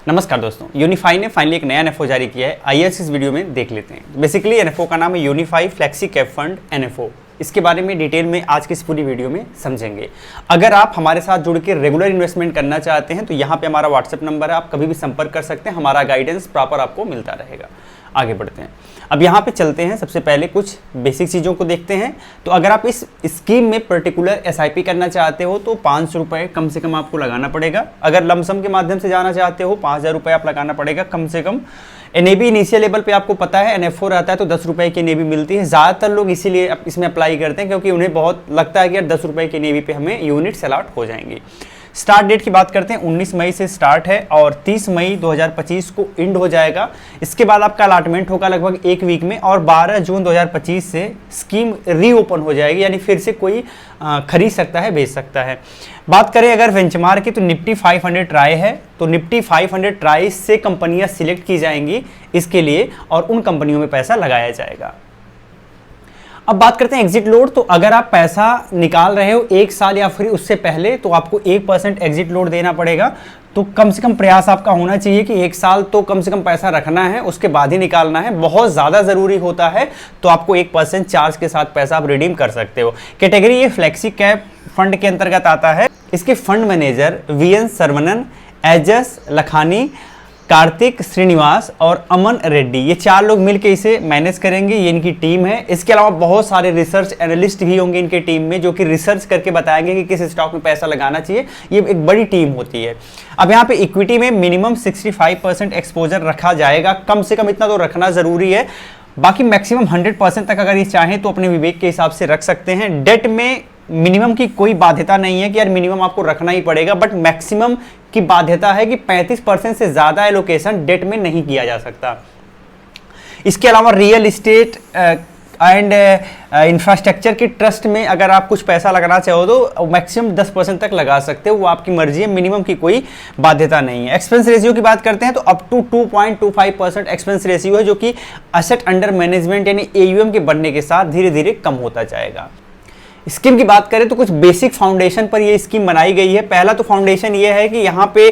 नमस्कार दोस्तों, यूनिफाई ने फाइनली एक नया एनएफओ जारी किया है। आइए इस वीडियो में देख लेते हैं। बेसिकली एनएफओ का नाम है unify flexi cap fund NFO. इसके बारे में डिटेल में आज की इस पूरी वीडियो में समझेंगे। अगर आप हमारे साथ जुड़ के रेगुलर इन्वेस्टमेंट करना चाहते हैं तो यहाँ पे हमारा व्हाट्सएप नंबर है, आप कभी भी संपर्क कर सकते हैं। हमारा गाइडेंस प्रॉपर आपको मिलता रहेगा। आगे बढ़ते हैं। अब यहाँ पे चलते हैं। सबसे पहले कुछ बेसिक चीज़ों को देखते हैं। तो अगर आप इस स्कीम में पर्टिकुलर एसआईपी करना चाहते हो तो 500 रुपये कम से कम आपको लगाना पड़ेगा। अगर लमसम के माध्यम से जाना चाहते हो 5000 रुपये आप लगाना पड़ेगा कम से कम। एनएबी इनिशियल लेवल पे आपको पता है एनएफओ रहता है तो 10 रुपये की एनएबी मिलती है। ज़्यादातर लोग इसीलिए इसमें अप्लाई करते हैं क्योंकि उन्हें बहुत लगता है कि यार 10 रुपये की एनएबी पे हमें यूनिट्स अलॉट हो जाएंगी। स्टार्ट डेट की बात करते हैं, 19 मई से स्टार्ट है और 30 मई 2025 को एंड हो जाएगा। इसके बाद आपका अलॉटमेंट होगा लगभग एक वीक में और 12 जून 2025 से स्कीम रीओपन हो जाएगी, यानी फिर से कोई खरीद सकता है, बेच सकता है। बात करें अगर बेंचमार्क की तो निफ्टी 500 ट्राई है, तो निफ्टी 500 ट्राई से कंपनियां सिलेक्ट की जाएंगी इसके लिए और उन कंपनियों में पैसा लगाया जाएगा। अब बात करते हैं एग्जिट लोड। तो अगर आप पैसा निकाल रहे हो 1 साल या फिर उससे पहले तो आपको 1% एग्जिट लोड देना पड़ेगा। तो कम से कम प्रयास आपका होना चाहिए कि 1 साल तो कम से कम पैसा रखना है, उसके बाद ही निकालना है। बहुत ज़्यादा ज़रूरी होता है तो आपको 1% चार्ज के साथ पैसा आप रिडीम कर सकते हो। कैटेगरी ये फ्लेक्सी कैप फंड के अंतर्गत आता है। इसके फंड मैनेजर वीएन सरवनन, एजस लखानी, कार्तिक श्रीनिवास और अमन रेड्डी, ये 4 लोग मिलकर इसे मैनेज करेंगे। ये इनकी टीम है। इसके अलावा बहुत सारे रिसर्च एनालिस्ट भी होंगे इनके टीम में जो कि रिसर्च करके बताएंगे कि किस स्टॉक में पैसा लगाना चाहिए। ये एक बड़ी टीम होती है। अब यहाँ पे इक्विटी में मिनिमम 65% एक्सपोजर रखा जाएगा, कम से कम इतना तो रखना जरूरी है। बाकी मैक्सिमम 100% तक अगर ये चाहें तो अपने विवेक के हिसाब से रख सकते हैं। डेट में मिनिमम की कोई बाध्यता नहीं है कि यार मिनिमम आपको रखना ही पड़ेगा, बट मैक्सिमम की बाध्यता है कि 35% से ज़्यादा एलोकेशन डेट में नहीं किया जा सकता। इसके अलावा रियल इस्टेट एंड इंफ्रास्ट्रक्चर के ट्रस्ट में अगर आप कुछ पैसा लगाना चाहो तो मैक्सिमम 10% तक लगा सकते हो, वो आपकी मर्जी है। मिनिमम की कोई बाध्यता नहीं है। एक्सपेंस रेशियो की बात करते हैं तो अप टू 2.25% एक्सपेंस रेशियो है जो कि असेट अंडर मैनेजमेंट यानी एयूएम के बढ़ने के साथ धीरे धीरे कम होता जाएगा। स्कीम की बात करें तो कुछ बेसिक फाउंडेशन पर ये स्कीम बनाई गई है। पहला तो फाउंडेशन ये है कि यहाँ पे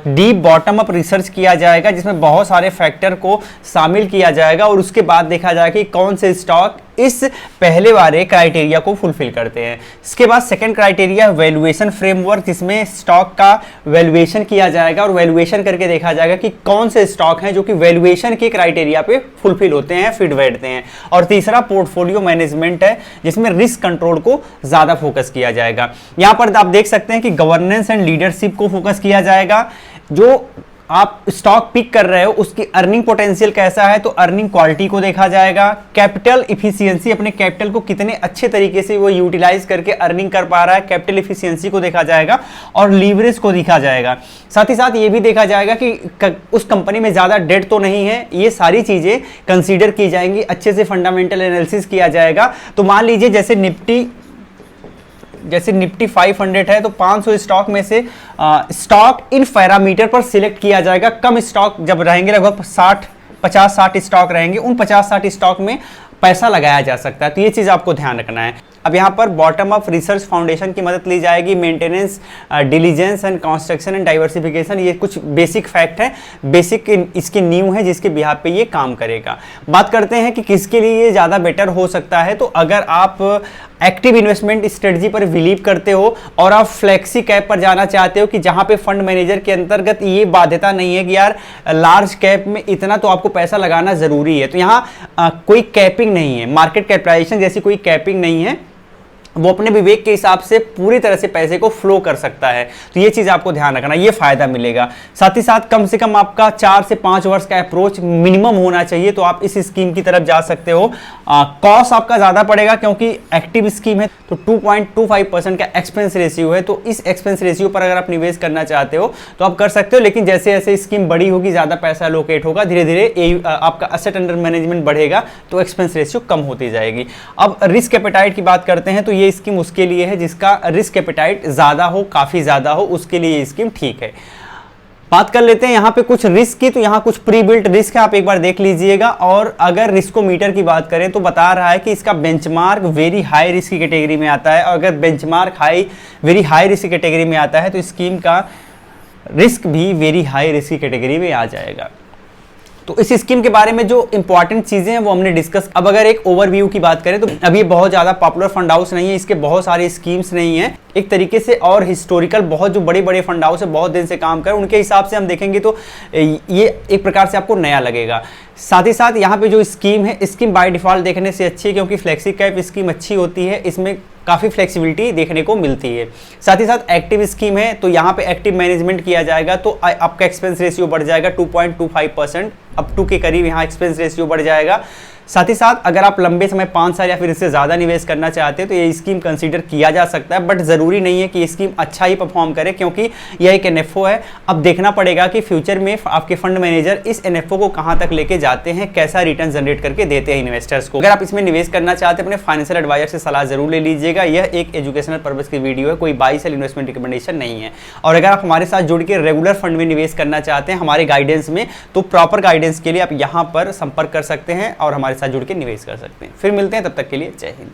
डीप बॉटम अप रिसर्च किया जाएगा जिसमें बहुत सारे फैक्टर को शामिल किया जाएगा और उसके बाद देखा जाएगा कि कौन से स्टॉक इस पहले वाले क्राइटेरिया को फुलफिल करते हैं। इसके बाद सेकंड क्राइटेरिया वैल्यूएशन फ्रेमवर्क, जिसमें स्टॉक का वैल्यूएशन किया जाएगा और वैल्यूएशन करके देखा जाएगा कि कौन से स्टॉक हैं जो कि वैल्यूएशन के क्राइटेरिया पे फुलफिल होते हैं, फिट बैठते हैं। और तीसरा पोर्टफोलियो मैनेजमेंट है जिसमें रिस्क कंट्रोल को ज्यादा फोकस किया जाएगा। यहां पर आप देख सकते हैं कि गवर्नेंस एंड लीडरशिप को फोकस किया जाएगा। जो आप स्टॉक पिक कर रहे हो उसकी अर्निंग पोटेंशियल कैसा है तो अर्निंग क्वालिटी को देखा जाएगा। कैपिटल इफिशियंसी, अपने कैपिटल को कितने अच्छे तरीके से वो यूटिलाइज करके अर्निंग कर पा रहा है, कैपिटल इफिशियंसी को देखा जाएगा और लीवरेज को देखा जाएगा। साथ ही साथ ये भी देखा जाएगा कि उस कंपनी में ज़्यादा डेट तो नहीं है। ये सारी चीज़ें कंसीडर की जाएंगी, अच्छे से फंडामेंटल एनालिसिस किया जाएगा। तो मान लीजिए जैसे निफ्टी 500 है तो 500 स्टॉक में से स्टॉक इन पैरामीटर पर सिलेक्ट किया जाएगा। कम स्टॉक जब रहेंगे, लगभग 50-60 स्टॉक रहेंगे, उन 50-60 स्टॉक में पैसा लगाया जा सकता है। तो ये चीज़ आपको ध्यान रखना है। अब यहाँ पर बॉटम अप रिसर्च फाउंडेशन की मदद ली जाएगी। Maintenance, diligence and construction and diversification, ये कुछ बेसिक फैक्ट है, बेसिक इसके नींव है जिसके बिहाफ पे ये काम करेगा। बात करते हैं कि किसके लिए ये ज़्यादा बेटर हो सकता है। तो अगर आप एक्टिव इन्वेस्टमेंट स्ट्रेटजी पर बिलीव करते हो और आप फ्लेक्सी कैप पर जाना चाहते हो कि जहां पे फंड मैनेजर के अंतर्गत ये बाध्यता नहीं है कि यार लार्ज कैप में इतना तो आपको पैसा लगाना जरूरी है, तो यहाँ कोई कैपिंग नहीं है, मार्केट कैपिटलाइजेशन जैसी कोई कैपिंग नहीं है, वो अपने विवेक के हिसाब से पूरी तरह से पैसे को फ्लो कर सकता है। तो ये चीज़ आपको ध्यान रखना, ये फायदा मिलेगा। साथ ही साथ कम से कम आपका 4 से 5 वर्ष का अप्रोच मिनिमम होना चाहिए, तो आप इस स्कीम की तरफ जा सकते हो। कॉस्ट आपका ज़्यादा पड़ेगा क्योंकि एक्टिव स्कीम है, तो 2.25% का एक्सपेंस रेशियो है। तो इस एक्सपेंस रेशियो पर अगर आप निवेश करना चाहते हो तो आप कर सकते हो, लेकिन जैसे जैसे स्कीम बड़ी होगी, ज़्यादा पैसा एलोकेट होगा, धीरे धीरे आपका असेट अंडर मैनेजमेंट बढ़ेगा तो एक्सपेंस रेशियो कम होती जाएगी। अब रिस्क एपेटाइट की बात करते हैं तो ये स्कीम उसके लिए है जिसका रिस्क एपेटाइट ज्यादा हो, काफी ज्यादा हो, उसके लिए ये स्कीम ठीक है। बात कर लेते हैं यहाँ पे कुछ रिस्क की। तो यहाँ कुछ प्री बिल्ट रिस्क है, आप एक बार देख लीजिएगा। और अगर रिस्कोमीटर की बात करें तो बता रहा है कि इसका बेंचमार्क वेरी हाई रिस्क की कैटेगरी में आता है। और अगर बेंचमार्क वेरी हाई रिस्क की कैटेगरी में आता है तो स्कीम का रिस्क भी वेरी हाई रिस्क की कैटेगरी में आ जाएगा। तो इस स्कीम के बारे में जो इंपॉर्टेंट चीजें हैं वो हमने डिस्कस। अब अगर एक ओवरव्यू की बात करें तो अब ये बहुत ज्यादा पॉपुलर फंड हाउस नहीं है, इसके बहुत सारे स्कीम्स नहीं है एक तरीके से, और हिस्टोरिकल बहुत जो बड़े बड़े फंड हाउस है बहुत दिन से काम कर, उनके हिसाब से हम देखेंगे तो ये एक प्रकार से आपको नया लगेगा। साथ ही साथ यहाँ पे जो स्कीम है, स्कीम बाय डिफॉल्ट देखने से अच्छी है क्योंकि फ्लेक्सी कैप स्कीम अच्छी होती है, इसमें काफ़ी फ्लेक्सिबिलिटी देखने को मिलती है। साथ ही साथ एक्टिव स्कीम है तो यहाँ पे एक्टिव मैनेजमेंट किया जाएगा तो आपका एक्सपेंस रेशियो बढ़ जाएगा 2.25%, अप टू के करीब यहाँ एक्सपेंस रेशियो बढ़ जाएगा। साथ ही साथ अगर आप लंबे समय 5 साल या फिर इससे ज़्यादा निवेश करना चाहते हैं तो ये स्कीम कंसीडर किया जा सकता है, बट ज़रूरी नहीं है कि ये स्कीम अच्छा ही परफॉर्म करे क्योंकि यह एक एनएफओ है। अब देखना पड़ेगा कि फ्यूचर में आपके फंड मैनेजर इस एनएफओ को कहाँ तक लेके जाते हैं, कैसा रिटर्न जनरेट करके देते हैं इन्वेस्टर्स को। अगर आप इसमें निवेश करना चाहते हैं अपने फाइनेंशियल एडवाइजर से सलाह जरूर ले लीजिएगा। यह एक एजुकेशनल पर्पस की वीडियो है, कोई बाई सेल इन्वेस्टमेंट रिकमेंडेशन नहीं है। और अगर आप हमारे साथ जुड़ के रेगुलर फंड में निवेश करना चाहते हैं हमारे गाइडेंस में, तो प्रॉपर गाइडेंस के लिए आप यहाँ पर संपर्क कर सकते हैं और हमारे साथ जुड़ के निवेश कर सकते हैं। फिर मिलते हैं, तब तक के लिए जय हिंद।